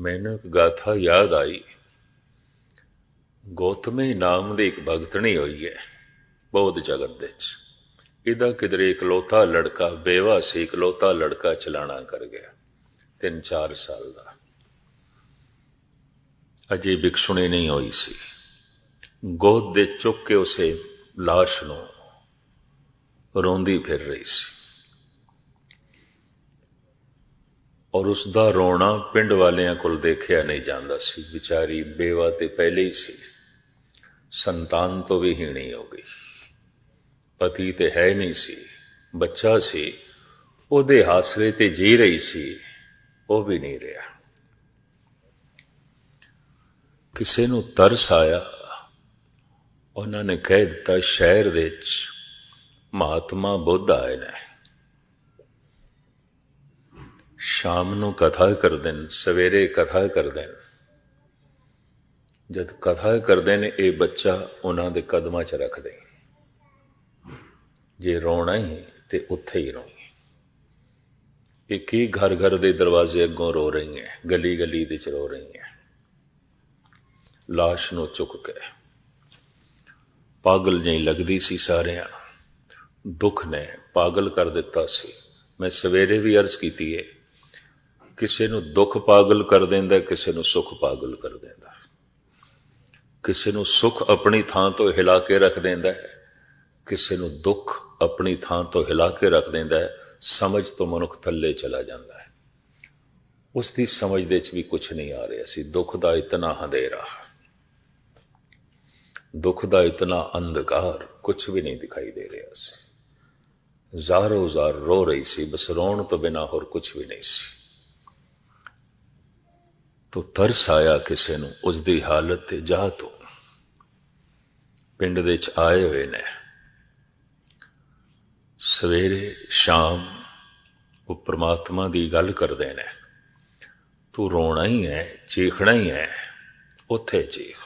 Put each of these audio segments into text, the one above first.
मैनू एक गाथा याद आई। गौतमी नाम की एक भगतनी हुई है बौद्ध जगत दे च। इहदा किधरे इकलौता लड़का बेवा सी, इकलौता लड़का चलाना कर गया 3-4 साल का। अजे भिक्षुणी नहीं हुई सी। गोद दे चुक के उसे लाश नूं रोंदी फिर रही सी और उसका रोना पिंड वालियां कोल देखिया नहीं जाता सी। बेचारी बेवा ते पहले ही सी, संतान तो भी हीणी हो गई, पति ते है नहीं सी, बच्चा सी ओदे हासरे ते जी रही सी, वो भी नहीं रहा। किसी नूं तरस आया, उन्होंने कह दिता शहर दे महात्मा बुद्ध आए ने, शाम नूं कथा करदे ने, सवेरे कथा करदे ने। जद कथा करदे ने ये बच्चा उन्हां दे कदमां च रख दे, जे रोना ही ते उत्थे ही रोई। एक ही घर घर दे दरवाजे अगों रो रही है, गली गली दे च रो रही है। लाश नूं चुक के पागल जी लगदी सी, सारियां दुख ने पागल कर दिता सी। मैं सवेरे भी अर्ज कीती है, किसी नूं दुख पागल कर देंदा, किसी नूं सुख पागल कर देंदा। किसी नूं सुख अपनी थां तो हिला के रख देंदा है, किसी नूं दुख अपनी थां तो हिला के रख देंदा है। समझ तो मनुख थल्ले चला जाता है, उसकी समझ दे च भी कुछ नहीं आ रहा सी। दुख का इतना अंधेरा, दुख का इतना अंधकार, कुछ भी नहीं दिखाई दे रहा सी। ज़ारो ज़ार रो रही सी, बस रोण तो बिना होर कुछ भी नहीं सी। तो तरस आया किसी नूं उसकी हालत ते। जा तू पिंड दे च आए हुए ने, सवेरे शाम वो परमात्मा की गल करते हैं। तू रोना ही है, चीखना ही है, उथे चीख।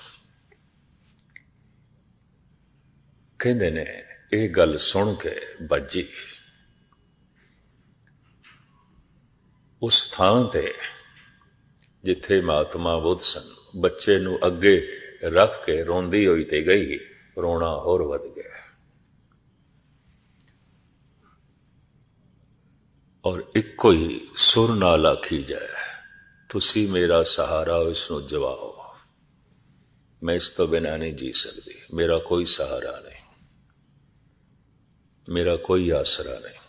कहते ने यह गल सुन के बजी उस थां ते जिथे महात्मा बुद्ध सन, बच्चे नूं अगे रख के रोंदी हुई ते गई। रोना होर वध गया और इको ही सुर नाल आखी जाए, तुसी मेरा सहारा हो, इसनूं जवाओ। मैं इस तो बिना नहीं जी सकती, मेरा कोई सहारा नहीं, मेरा कोई आसरा नहीं।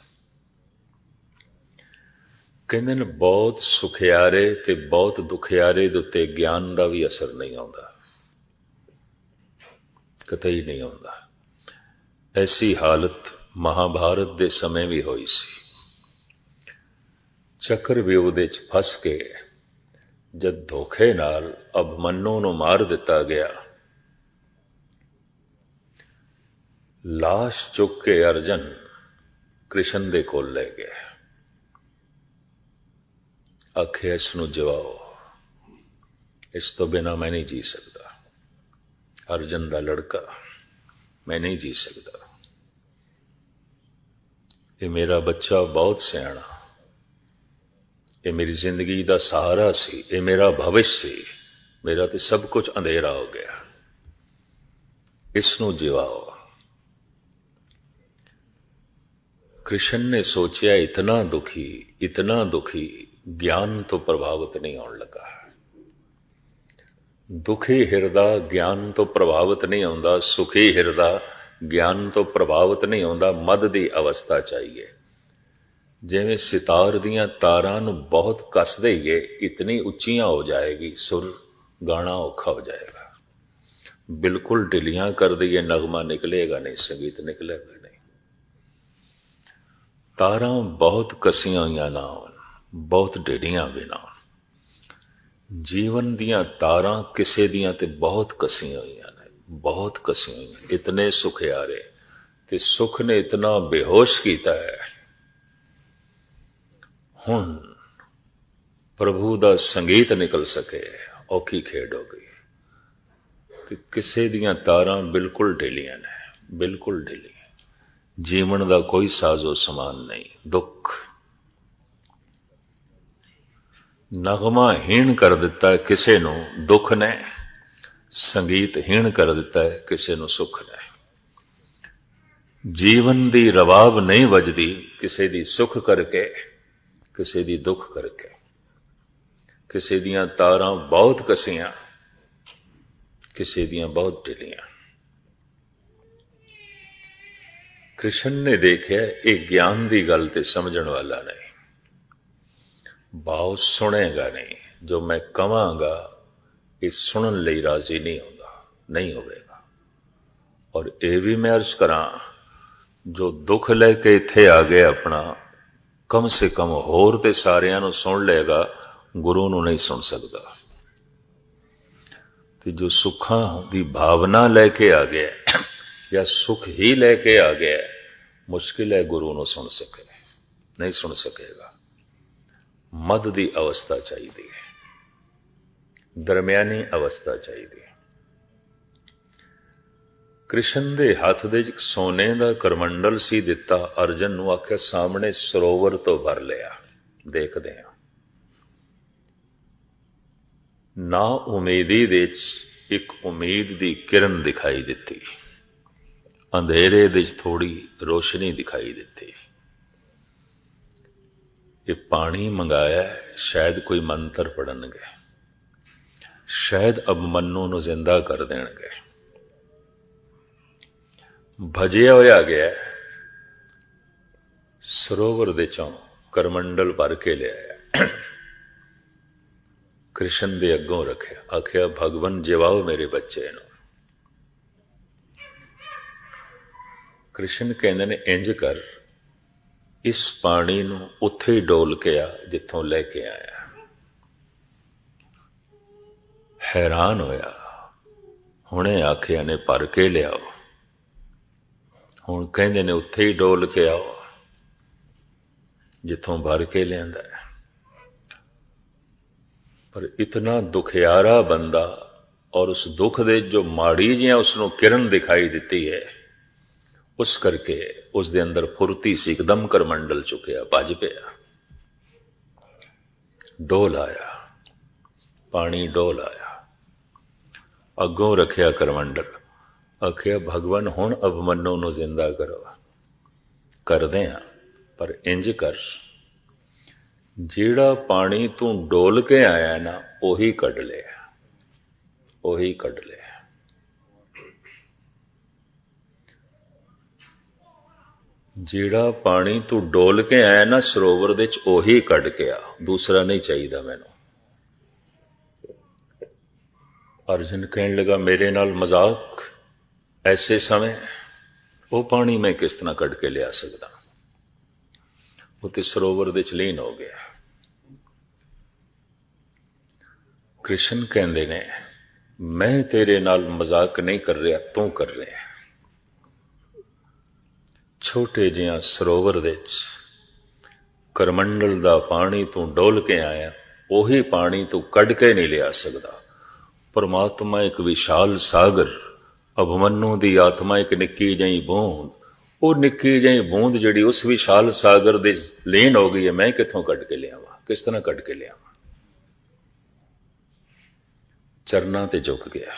कहते ने बहुत सुखियारे ते बहुत दुखियारे दे उत्ते ज्ञान का भी असर नहीं आता, कतई नहीं आता। ऐसी हालत महाभारत दे समय भी हुई सी। चक्रव्यूह दे च फस के जद धोखे नाल अभिमन्यु नूं मार दिता गया, लाश चुक के अर्जन कृष्ण दे कोल ले गया। आखे इसनूं जवाओ, इस तो बिना मैं नहीं जी सकता। अर्जन दा लड़का, मैं नहीं जी सकता। ये मेरा बच्चा बहुत सियाणा, ये मेरी जिंदगी का सहारा सी, ये मेरा भविष्य सी, मेरा तो सब कुछ अंधेरा हो गया, इसनूं जिवाओ। कृष्ण ने सोचा इतना दुखी ज्ञान तो प्रभावित नहीं होने लगा। दुखी हिरदा ज्ञान तो प्रभावित नहीं होता, सुखी हिरदा ज्ञान तो प्रभावित नहीं होता। मद की अवस्था चाहिए। जिवें सितार दियां तारां नूं बहुत कस दईए, इतनी उच्चियां हो जाएगी, सुर गाना औखा हो जाएगा। बिल्कुल ढिलियां कर दईए, नगमा निकलेगा नहीं, संगीत निकलेगा नहीं। तारां बहुत कसियां हुई ना होन, बहुत ढिडियां भी ना होन। जीवन दियां तारां किसे दियां ते बहुत कसियां हुई ने, बहुत कसियां हुई। इतने सुखियारे ते सुख ने इतना बेहोश किया है। हुण प्रभु दा संगीत निकल सके औखी खेड हो गई। ते किसे दियां तारां बिल्कुल ढिलियां ने, बिल्कुल ढिली। जीवन का कोई साजो समान नहीं। दुख ਨਗਮਾ ਹੀਣ ਕਰ ਦਿੱਤਾ ਹੈ ਕਿਸੇ ਨੂੰ ਦੁੱਖ ਨੇ, ਸੰਗੀਤ ਹੀਣ ਕਰ ਦਿੱਤਾ ਹੈ ਕਿਸੇ ਨੂੰ ਸੁੱਖ ਨੇ। ਜੀਵਨ ਦੀ ਰਵਾਬ ਨਹੀਂ ਵੱਜਦੀ ਕਿਸੇ ਦੀ ਸੁੱਖ ਕਰਕੇ, ਕਿਸੇ ਦੀ ਦੁੱਖ ਕਰਕੇ। ਕਿਸੇ ਦੀਆਂ ਤਾਰਾਂ ਬਹੁਤ ਕਸੀਆਂ, ਕਿਸੇ ਦੀਆਂ ਬਹੁਤ ਢਿੱਲੀਆਂ। ਕ੍ਰਿਸ਼ਨ ਨੇ ਦੇਖਿਆ ਇਹ ਗਿਆਨ ਦੀ ਗੱਲ ਤੇ ਸਮਝਣ ਵਾਲਾ ਨਹੀਂ, ਭਾਵ ਸੁਣੇਗਾ ਨਹੀਂ। ਜੋ ਮੈਂ ਕਵਾਂਗਾ ਇਹ ਸੁਣਨ ਲਈ ਰਾਜ਼ੀ ਨਹੀਂ ਹੁੰਦਾ, ਨਹੀਂ ਹੋਵੇਗਾ। ਔਰ ਇਹ ਵੀ ਮੈਂ ਅਰਜ਼ ਕਰਾਂ, ਜੋ ਦੁੱਖ ਲੈ ਕੇ ਇੱਥੇ ਆ ਗਿਆ ਆਪਣਾ, ਕਮ ਸੇ ਕਮ ਹੋਰ ਤੇ ਸਾਰਿਆਂ ਨੂੰ ਸੁਣ ਲਏਗਾ, ਗੁਰੂ ਨੂੰ ਨਹੀਂ ਸੁਣ ਸਕਦਾ। ਤੇ ਜੋ ਸੁੱਖਾਂ ਦੀ ਭਾਵਨਾ ਲੈ ਕੇ ਆ ਗਿਆ ਜਾਂ ਸੁੱਖ ਹੀ ਲੈ ਕੇ ਆ ਗਿਆ, ਮੁਸ਼ਕਿਲ ਹੈ ਗੁਰੂ ਨੂੰ ਸੁਣ ਸਕੇ, ਨਹੀਂ ਸੁਣ ਸਕੇਗਾ। ਮੱਧ ਦੀ ਅਵਸਥਾ ਚਾਹੀਦੀ ਹੈ, ਦਰਮਿਆਨੀ ਅਵਸਥਾ ਚਾਹੀਦੀ ਹੈ। ਕ੍ਰਿਸ਼ਨ ਦੇ ਹੱਥ ਦੇ ਇੱਕ ਸੋਨੇ ਦਾ ਕਰਮੰਡਲ ਸੀ ਦਿੱਤਾ, ਅਰਜਨ ਨੂੰ ਆਖਿਆ ਸਾਹਮਣੇ ਸਰੋਵਰ ਤੋਂ ਭਰ ਲਿਆ। ਦੇਖਦੇ ਹਾਂ, ਨਾ ਉਮੀਦੀ ਦੇ ਵਿੱਚ ਇੱਕ ਉਮੀਦ ਦੀ ਕਿਰਨ ਦਿਖਾਈ ਦਿੱਤੀ, ਅੰਧੇਰੇ ਦੇ ਵਿੱਚ ਥੋੜੀ ਰੋਸ਼ਨੀ ਦਿਖਾਈ ਦਿੱਤੀ। ਇਹ ਪਾਣੀ ਮੰਗਾਇਆ, ਸ਼ਾਇਦ ਕੋਈ ਮੰਤਰ ਪੜਨਗੇ, ਸ਼ਾਇਦ ਅਬਮੰਨੂ ਨੂੰ ਜ਼ਿੰਦਾ ਕਰ ਦੇਣਗੇ। ਭਜਿਆ ਹੋਇਆ ਗਿਆ, ਸਰੋਵਰ ਦੇ ਚੋਂ ਕਰਮੰਡਲ ਭਰ ਕੇ ਲਿਆਇਆ, ਕ੍ਰਿਸ਼ਨ ਦੇ ਅੱਗੋਂ ਰੱਖਿਆ, ਆਖਿਆ ਭਗਵਨ ਜਿਵਾਓ ਮੇਰੇ ਬੱਚੇ ਨੂੰ। ਕ੍ਰਿਸ਼ਨ ਕਹਿੰਦੇ ਨੇ ਇੰਜ ਕਰ, ਇਸ ਪਾਣੀ ਨੂੰ ਉੱਥੇ ਹੀ ਡੋਲ ਕੇ ਆ ਜਿੱਥੋਂ ਲੈ ਕੇ ਆਇਆ। ਹੈਰਾਨ ਹੋਇਆ, ਹੁਣੇ ਆਖਿਆ ਨੇ ਭਰ ਕੇ ਲਿਆਓ, ਹੁਣ ਕਹਿੰਦੇ ਨੇ ਉੱਥੇ ਹੀ ਡੋਲ ਕੇ ਆਓ ਜਿੱਥੋਂ ਭਰ ਕੇ ਲਿਆਂਦਾ ਹੈ। ਪਰ ਇਤਨਾ ਦੁਖਿਆਰਾ ਬੰਦਾ, ਔਰ ਉਸ ਦੁੱਖ ਦੇ ਜੋ ਮਾੜੀ ਜਿਹੀਆਂ ਉਸਨੂੰ ਕਿਰਨ ਦਿਖਾਈ ਦਿੱਤੀ ਹੈ, ਉਸ ਕਰਕੇ ਉਸ ਦੇ ਅੰਦਰ ਫੁਰਤੀ ਸੀ, ਇੱਕਦਮ ਕਰਮੰਡਲ ਚੁੱਕਿਆ, ਭੱਜ ਪਿਆ, ਡੋਲ ਆਇਆ, ਪਾਣੀ ਡੋਲ ਆਇਆ, ਅੱਗੋਂ ਰੱਖਿਆ ਕਰਮੰਡਲ, ਆਖਿਆ ਭਗਵਾਨ ਹੁਣ ਅਭਮੰਨੂ ਨੂੰ ਜ਼ਿੰਦਾ ਕਰੋ। ਕਰਦੇ ਹਾਂ, ਪਰ ਇੰਜ ਕਰ, ਜਿਹੜਾ ਪਾਣੀ ਤੂੰ ਡੋਲ ਕੇ ਆਇਆ ਨਾ, ਉਹੀ ਕੱਢ ਲਿਆ, ਉਹੀ ਕੱਢ ਲਿਆ। ਜਿਹੜਾ ਪਾਣੀ ਤੂੰ ਡੋਲ ਕੇ ਆਇਆ ਨਾ ਸਰੋਵਰ ਦੇ ਵਿੱਚ, ਉਹੀ ਕੱਢ ਕੇ ਆ, ਦੂਸਰਾ ਨਹੀਂ ਚਾਹੀਦਾ ਮੈਨੂੰ। ਅਰਜਨ ਕਹਿਣ ਲੱਗਾ ਮੇਰੇ ਨਾਲ ਮਜ਼ਾਕ, ਐਸੇ ਸਮੇਂ ਉਹ ਪਾਣੀ ਮੈਂ ਕਿਸ ਤਰ੍ਹਾਂ ਕੱਢ ਕੇ ਲਿਆ ਸਕਦਾ। ਉਹ ਤੇ ਸਰੋਵਰ ਦੇ ਵਿੱਚ ਲੀਨ ਹੋ ਗਿਆ। ਕ੍ਰਿਸ਼ਨ ਕਹਿੰਦੇ ਨੇ ਮੈਂ ਤੇਰੇ ਨਾਲ ਮਜ਼ਾਕ ਨਹੀਂ ਕਰ ਰਿਹਾ, ਤੂੰ ਕਰ ਰਿਹਾ। ਛੋਟੇ ਜਿਹਾ ਸਰੋਵਰ ਦੇ ਵਿੱਚ ਕਰਮੰਡਲ ਦਾ ਪਾਣੀ ਤੂੰ ਡੋਲ ਕੇ ਆਇਆ, ਉਹੀ ਪਾਣੀ ਤੂੰ ਕੱਢ ਕੇ ਨਹੀਂ ਲਿਆ ਸਕਦਾ। ਪਰਮਾਤਮਾ ਇੱਕ ਵਿਸ਼ਾਲ ਸਾਗਰ, ਅਭਮੰਨੂ ਦੀ ਆਤਮਾ ਇੱਕ ਨਿੱਕੀ ਜਿਹੀ ਬੂੰਦ, ਉਹ ਨਿੱਕੀ ਜਿਹੀ ਬੂੰਦ ਜਿਹੜੀ ਉਸ ਵਿਸ਼ਾਲ ਸਾਗਰ ਦੇ ਲੀਨ ਹੋ ਗਈ ਹੈ, ਮੈਂ ਕਿੱਥੋਂ ਕੱਢ ਕੇ ਲਿਆਵਾਂ, ਕਿਸ ਤਰ੍ਹਾਂ ਕੱਢ ਕੇ ਲਿਆਵਾਂ। ਚਰਨਾਂ ਤੇ ਝੁਕ ਗਿਆ,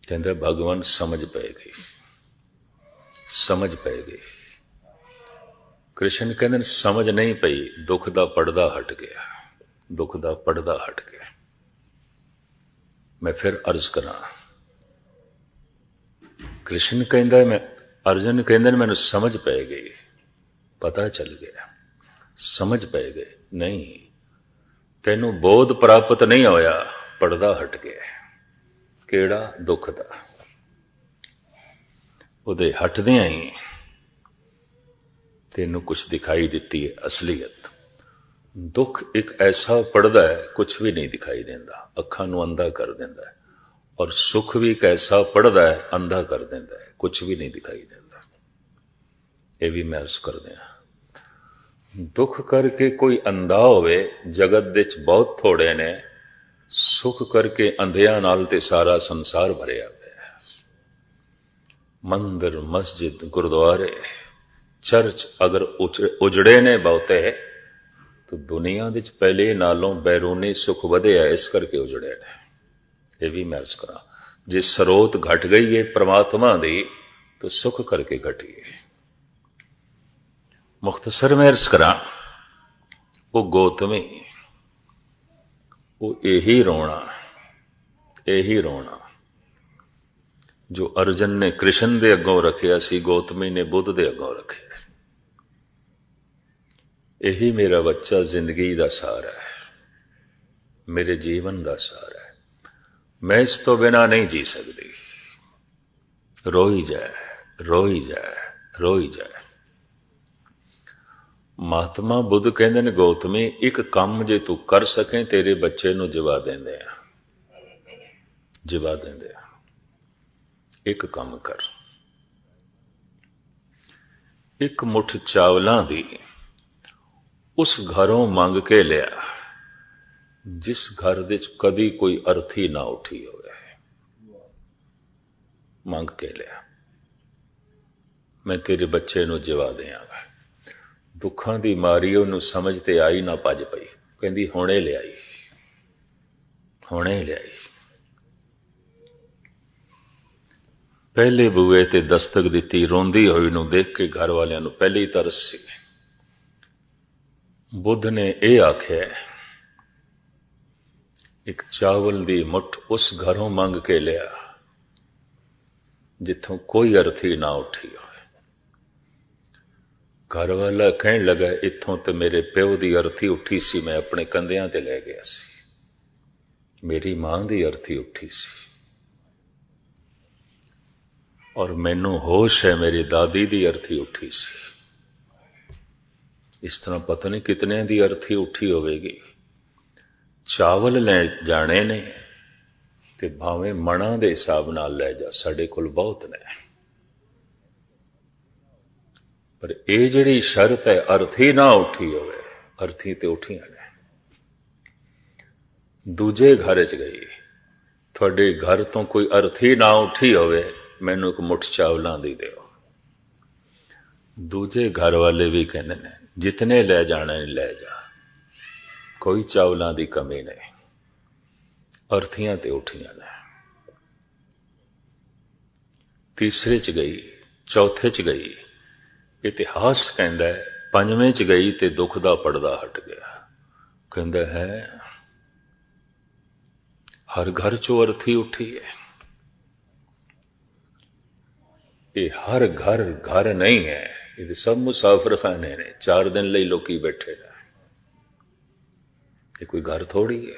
ਕਹਿੰਦਾ ਭਗਵਾਨ ਸਮਝ ਪੈ ਗਈ, ਸਮਝ ਪੈ ਗਈ। ਕ੍ਰਿਸ਼ਨ ਕਹਿੰਦੇ ਸਮਝ ਨਹੀਂ ਪਈ, ਦੁੱਖ ਦਾ ਪਰਦਾ ਹਟ ਗਿਆ, ਦੁੱਖ ਦਾ ਪਰਦਾ ਹਟ ਗਿਆ। ਮੈਂ ਫਿਰ ਅਰਜ਼ ਕਰਾਂ, ਕ੍ਰਿਸ਼ਨ ਕਹਿੰਦਾ ਮੈਂ, ਅਰਜਨ ਕਹਿੰਦੇ ਨੇ ਮੈਨੂੰ ਸਮਝ ਪੈ ਗਈ, ਪਤਾ ਚੱਲ ਗਿਆ, ਸਮਝ ਪੈ ਗਏ। ਨਹੀਂ, ਤੈਨੂੰ ਬੋਧ ਪ੍ਰਾਪਤ ਨਹੀਂ ਹੋਇਆ, ਪਰਦਾ ਹਟ ਗਿਆ। ਕਿਹੜਾ? ਦੁੱਖ ਦਾ। ਉਹਦੇ ਹਟਦਿਆਂ ਹੀ ਤੈਨੂੰ ਕੁਛ ਦਿਖਾਈ ਦਿੱਤੀ ਹੈ ਅਸਲੀਅਤ। ਦੁੱਖ ਇੱਕ ਐਸਾ ਪੜਦਾ ਹੈ, ਕੁਛ ਵੀ ਨਹੀਂ ਦਿਖਾਈ ਦਿੰਦਾ, ਅੱਖਾਂ ਨੂੰ ਅੰਧਾ ਕਰ ਦਿੰਦਾ ਹੈ। ਔਰ ਸੁੱਖ ਵੀ ਇੱਕ ਐਸਾ ਪੜਦਾ ਹੈ, ਅੰਧਾ ਕਰ ਦਿੰਦਾ ਹੈ, ਕੁਛ ਵੀ ਨਹੀਂ ਦਿਖਾਈ ਦਿੰਦਾ। ਇਹ ਵੀ ਮਹਿਸੂਸ ਕਰਦੇ ਹਾਂ। ਦੁੱਖ ਕਰਕੇ ਕੋਈ ਅੰਧਾ ਹੋਵੇ, ਜਗਤ ਦੇ ਵਿੱਚ ਬਹੁਤ ਥੋੜੇ ਨੇ। ਸੁੱਖ ਕਰਕੇ ਅੰਧਿਆਂ ਨਾਲ ਤੇ ਸਾਰਾ ਸੰਸਾਰ ਭਰਿਆ ਪਿਆ। ਮੰਦਰ, ਮਸਜਿਦ, ਗੁਰਦੁਆਰੇ, ਚਰਚ ਅਗਰ ਉਜੜੇ ਨੇ ਬਹੁਤੇ, तो दुनिया विच पहले नालों बैरूनी सुख वधिया, इस करके उजड़े ने। ये भी मैं अर्ज करा, जे स्रोत घट गई है परमात्मा दी तो सुख करके घटी है। मुख्तसर मैं अर्ज करा, वो गौतमी, वो यही रोना जो अर्जन ने कृष्ण दे अगों रखिया सी, गौतमी ने बुद्ध दे अगों रखिया। यही मेरा बच्चा जिंदगी दा सहारा है, मेरे जीवन दा सहारा है, मैं इस तो बिना नहीं जी सकती। रोई जाए, रोई जाए, रोई जाए। महात्मा बुद्ध कहते ने, गौतमी एक काम जे तू कर सके तेरे बच्चे नूं जिवा देंदे आ, जिवा देंदे आ। एक काम कर, एक मुठ चावलां दी उस घरों मंग के लिया जिस घर विच कदी कोई अर्थी ना उठी होवे। मंग के लिया, मैं तेरे बच्चे नूं जिवा देंगा। दुखां दी मारी उहनूं समझ ते आई ना, भज पई, कहंदी हुणे लियाई, हुणे लियाई। पहले बूए ते दस्तक दिती, रोंदी होई नूं देख के घर वालियां नूं पहले ही तरस सी। बुद्ध ने यह आख्या, एक चावल दी मुठ उस घरों मंग के लिया जिथों कोई अर्थी ना उठी हो। घर वाला कहन लगा, इथों तो मेरे प्यो की अर्थी उठी सी, मैं अपने कंधियां ते लै गया सी। मेरी मां की अर्थी उठी सी, और मैनू होश है मेरी दादी की अर्थी उठी सी। इस तरह पता नहीं कितने की अर्थी उठी होवेगी। चावल ले जाने ने ते भावें मणा दे हिसाब नाल लै जा, साडे कोल बहुत ने, पर यह जिहड़ी शर्त है अर्थी ना उठी होवे, अर्थी ते उठियां ने। दूजे घर च गई, थोड़े घर तो कोई अर्थी ना उठी होवे, मैनू एक मुठ चावलां दी दिओ। दूजे घर वाले भी कहंदे ने, जितने ले जाने ले जा, कोई चावलां दी कमी नहीं, अर्थियां ते उठियां ने। तीसरे च गई, चौथे च गई, इतिहास कहंदा है पंजवें च गई ते दुख दा पड़दा हट गया। कहंदा है हर घर चो अर्थी उठी है। ये हर घर घर नहीं है, ये सब मुसाफिर खाने ने, 4 दिन लई लोकी बैठे ने। ये कोई घर थोड़ी है,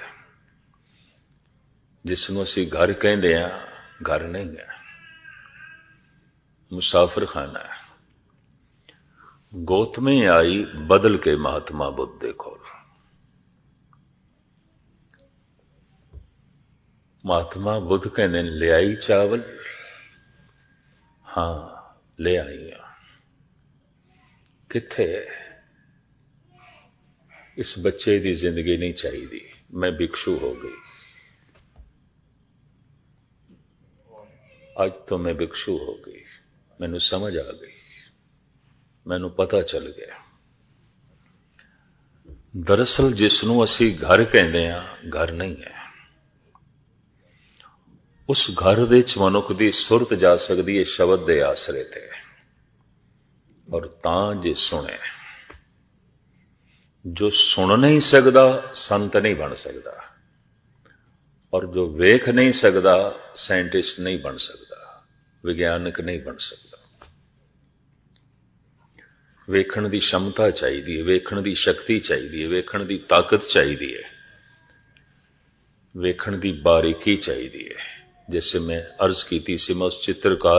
जिसनों असी घर कहंदे आ, घर नहीं है, मुसाफिर खाना है। गौतमी आई बदल के महात्मा बुद्ध दे कोल। महात्मा बुद्ध कहंदे ने, ले आई चावल? हाँ ले आई हां। किथे? इस बच्चे की जिंदगी नहीं चाहिए, मैं भिक्षु हो गई, आज तो मैं भिक्षु हो गई, मैनू समझ आ गई, मैनू पता चल गया। दरअसल जिसनों असी घर कहते हैं, घर नहीं है। उस घर दे च मनुख दी सुरत जा सकती है शब्द दे आसरे ते, और तां जे सुने। जो सुन नहीं सकता संत नहीं बन सकता, और जो वेख नहीं सकता साइंटिस्ट नहीं बन सकता, विज्ञानक नहीं बन सकता। वेखण की क्षमता चाहिए, वेखण की शक्ति चाहिए, वेखण की ताकत चाहिए, वेखण की बारीकी चाहिए। जैसे मैं अर्ज की थी, मैं उस चित्रकार